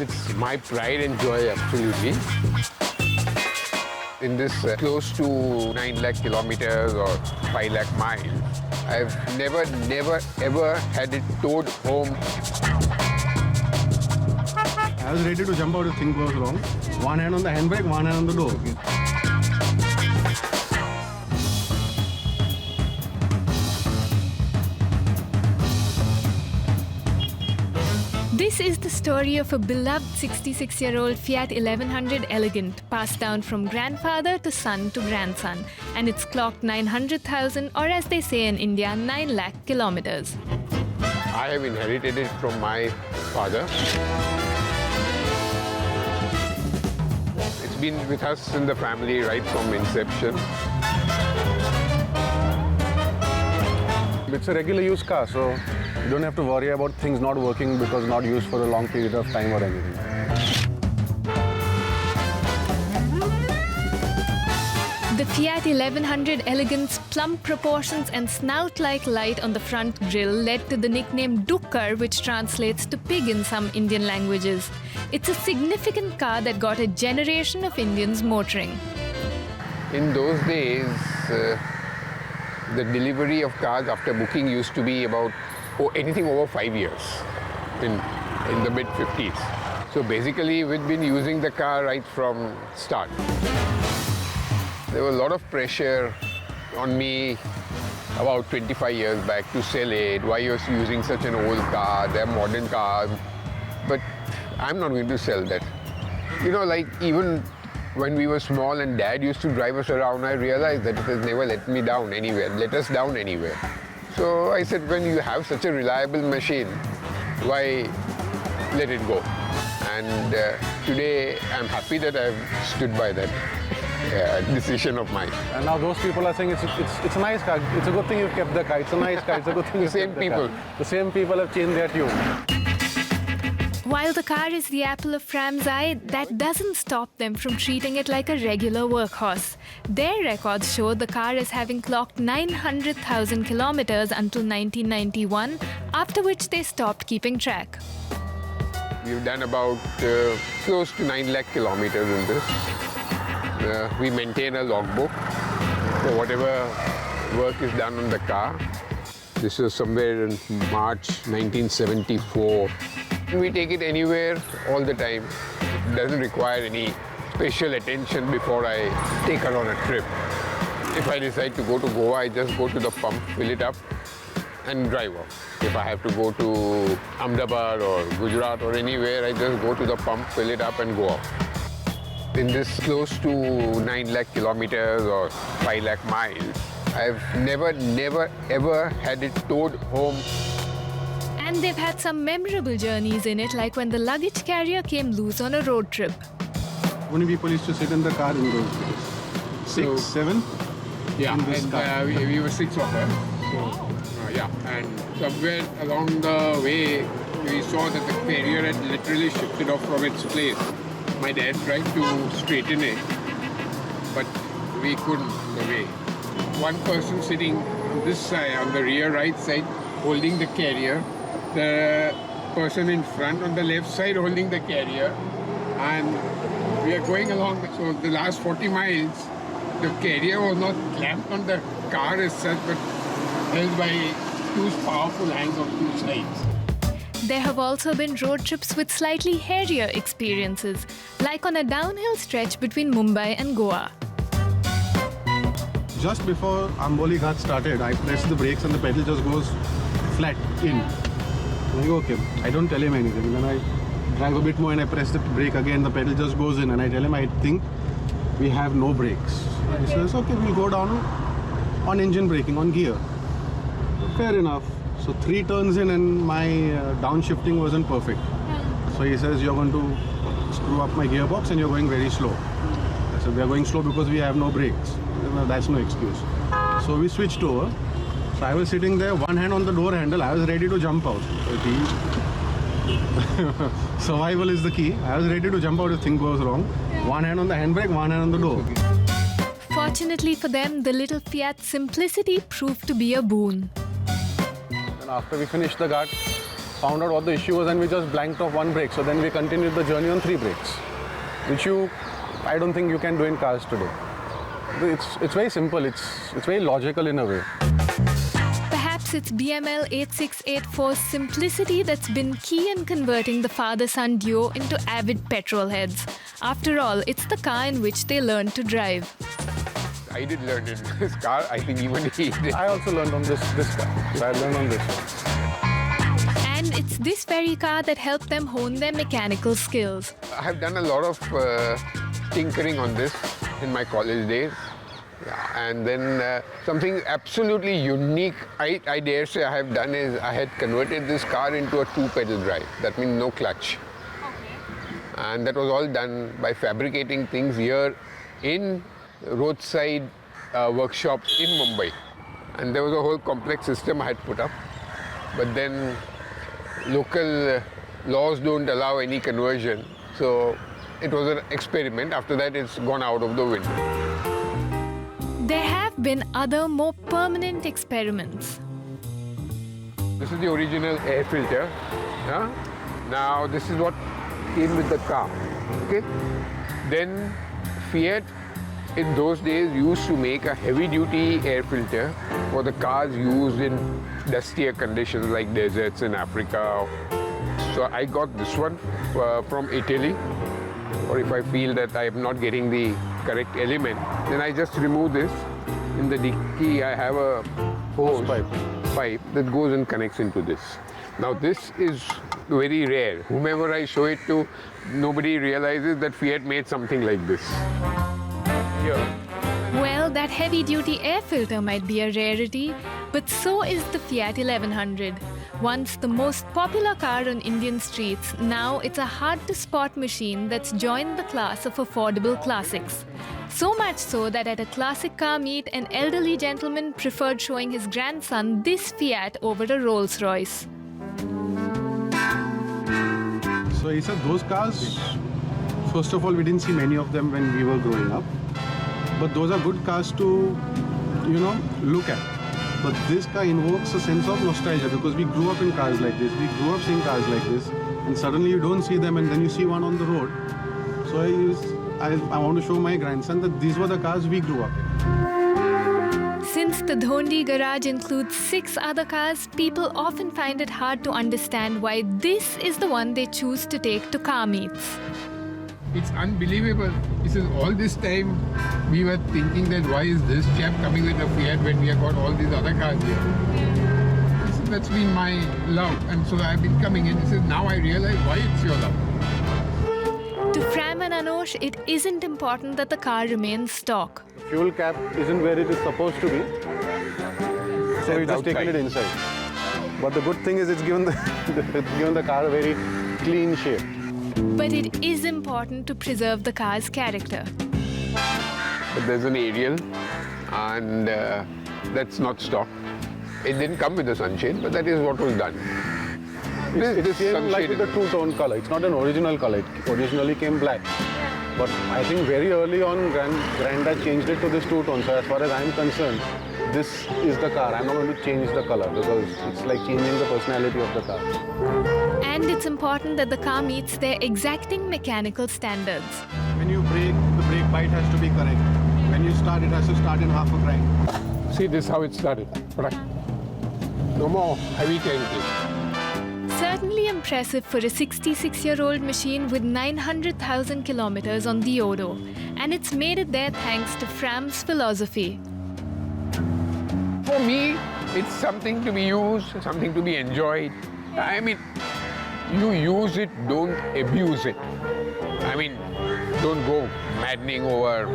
It's my pride and joy, absolutely. In this close to 9 lakh kilometers or 5 lakh miles, I've never, ever had it towed home. I was ready to jump out if things goes wrong. One hand on the handbrake, one hand on the door. This is the story of a beloved 66-year-old Fiat 1100 Elegant passed down from grandfather to son to grandson, and it's clocked 900,000, or as they say in India, 9 lakh kilometers. I have inherited it from my father. It's been with us in the family right from inception. It's a regular use car, so you don't have to worry about things not working because not used for a long period of time or anything. The Fiat 1100 Elegant's plump proportions and snout-like light on the front grille led to the nickname Dukkar, which translates to pig in some Indian languages. It's a significant car that got a generation of Indians motoring. In those days, the delivery of cars after booking used to be about anything over 5 years in the mid-50s. So basically, we'd been using the car right from start. There was a lot of pressure on me about 25 years back to sell it. Why you're using such an old car? They're modern cars. But I'm not going to sell that. You know, like even when we were small and Dad used to drive us around, I realized that it has never let me down anywhere, let us down anywhere. So I said, when you have such a reliable machine, why let it go? And today, I'm happy that I've stood by that decision of mine. And now those people are saying it's a nice car. It's a good thing you've kept the car. It's a nice car. It's a good thing you've kept the car. The same people have changed their tune. While the car is the apple of Fram's eye, that doesn't stop them from treating it like a regular workhorse. Their records show the car as having clocked 900,000 kilometers until 1991, after which they stopped keeping track. We've done about close to 9 lakh kilometers in this. We maintain a logbook for whatever work is done on the car. This was somewhere in March 1974. We take it anywhere all the time. It doesn't require any special attention before I take her on a trip. If I decide to go to Goa, I just go to the pump, fill it up, and drive off. If I have to go to Ahmedabad or Gujarat or anywhere, I just go to the pump, fill it up, and go off. In this close to 9 lakh kilometers or 5 lakh miles, I've never, ever had it towed home. And they've had some memorable journeys in it, like when the luggage carrier came loose on a road trip. How many people used to sit in the car in those days? 6, 7? Yeah, and we were 6 of us. So, yeah, and somewhere along the way, we saw that the carrier had literally shifted off from its place. My dad tried to straighten it, but we couldn't the way. One person sitting on this side, on the rear right side, holding the carrier. The person in front on the left side holding the carrier, and we are going along. So the last 40 miles, the carrier was not clamped on the car as such, but held by two powerful hands on two sides. There have also been road trips with slightly hairier experiences, like on a downhill stretch between Mumbai and Goa. Just before Amboli Ghat started, I pressed the brakes and the pedal just goes flat in. I go, okay, I don't tell him anything. Then I drive a bit more and I press the brake again, the pedal just goes in, and I tell him, I think we have no brakes. He says, okay, we'll go down on engine braking, on gear. Fair enough. So 3 turns in and my downshifting wasn't perfect. So he says, you're going to screw up my gearbox and you're going very slow. I said, we are going slow because we have no brakes. Well, that's no excuse. So we switched over. So I was sitting there, one hand on the door handle. I was ready to jump out. Survival is the key. I was ready to jump out if thing goes wrong. One hand on the handbrake, one hand on the door. Fortunately for them, the little Fiat simplicity proved to be a boon. And after we finished the Ghat, found out what the issue was and we just blanked off one brake. So then we continued the journey on 3 brakes, which I don't think you can do in cars today. It's very simple. It's very logical in a way. Perhaps it's BML 8684's simplicity that's been key in converting the father-son duo into avid petrol heads. After all, it's the car in which they learned to drive. I did learn in this car. I think even he did. I also learned on this car. So I learned on this one. And it's this very car that helped them hone their mechanical skills. I have done a lot of tinkering on this in my college days. Yeah, and then something absolutely unique, I dare say I have done is I had converted this car into a 2-pedal drive. That means no clutch. Okay. And that was all done by fabricating things here in roadside workshops in Mumbai. And there was a whole complex system I had put up. But then local laws don't allow any conversion. So it was an experiment. After that, it's gone out of the window. There have been other more permanent experiments. This is the original air filter. Huh? Now this is what came with the car. Okay? Then Fiat in those days used to make a heavy-duty air filter for the cars used in dustier conditions like deserts in Africa. So I got this one from Italy. Or if I feel that I am not getting the correct element, then I just remove this. In the dicky, I have a hose pipe that goes and connects into this. Now this is very rare. Whomever I show it to, nobody realizes that Fiat made something like this. Here. Well, that heavy-duty air filter might be a rarity, but so is the Fiat 1100. Once the most popular car on Indian streets, now it's a hard-to-spot machine that's joined the class of affordable classics. So much so that at a classic car meet, an elderly gentleman preferred showing his grandson this Fiat over a Rolls-Royce. So he said those cars, first of all, we didn't see many of them when we were growing up. But those are good cars to, look at. But this car invokes a sense of nostalgia because we grew up in cars like this. We grew up seeing cars like this. And suddenly you don't see them and then you see one on the road. So I want to show my grandson that these were the cars we grew up in. Since the Dhondy garage includes 6 other cars, people often find it hard to understand why this is the one they choose to take to car meets. It's unbelievable. This is all this time we were thinking that why is this chap coming with a Fiat when we have got all these other cars here. That's been my love, and so I've been coming in. He says, now I realize why it's your love. To Fram and Anosh, it isn't important that the car remains stock. The fuel cap isn't where it is supposed to be. So we just taken it inside. But the good thing is it's given the car a very clean shape. But it is important to preserve the car's character. But there's an aerial, and that's not stock. It didn't come with the sunshade, but that is what was done. It is here like with the two-tone color. It's not an original color. It originally came black. But I think very early on, Grandad changed it to this two-tone. So as far as I'm concerned, this is the car. I'm not going to change the color because it's like changing the personality of the car. And it's important that the car meets their exacting mechanical standards. When you brake, the brake bite has to be correct. When you start, it has to start in half a crank. See, this is how it started. No more heavy cranking. Certainly impressive for a 66-year-old machine with 900,000 kilometers on the odo. And it's made it there thanks to Fram's philosophy. For me, it's something to be used, something to be enjoyed. I mean, you use it, don't abuse it. I mean, don't go maddening over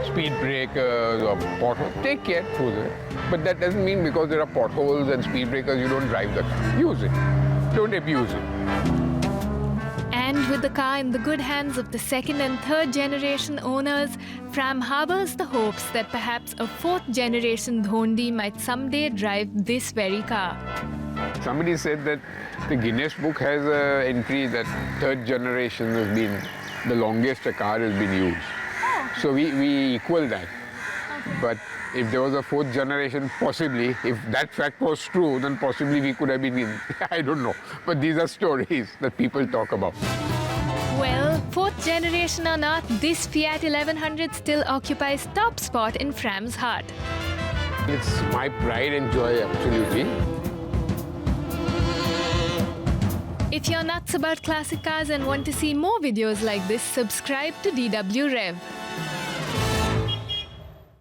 speed breakers or potholes. Take care through it. But that doesn't mean because there are potholes and speed breakers, you don't drive the car. Use it. Don't abuse it. And with the car in the good hands of the second and third generation owners, Fram harbors the hopes that perhaps a fourth generation Dhondy might someday drive this very car. Somebody said that the Guinness book has an entry that third generation has been the longest a car has been used. So we equal that. But if there was a fourth generation, possibly, if that fact was true, then possibly we could have been in. I don't know. But these are stories that people talk about. Well, fourth generation or not, this Fiat 1100 still occupies top spot in Fram's heart. It's my pride and joy, absolutely. If you're nuts about classic cars and want to see more videos like this, subscribe to DW Rev.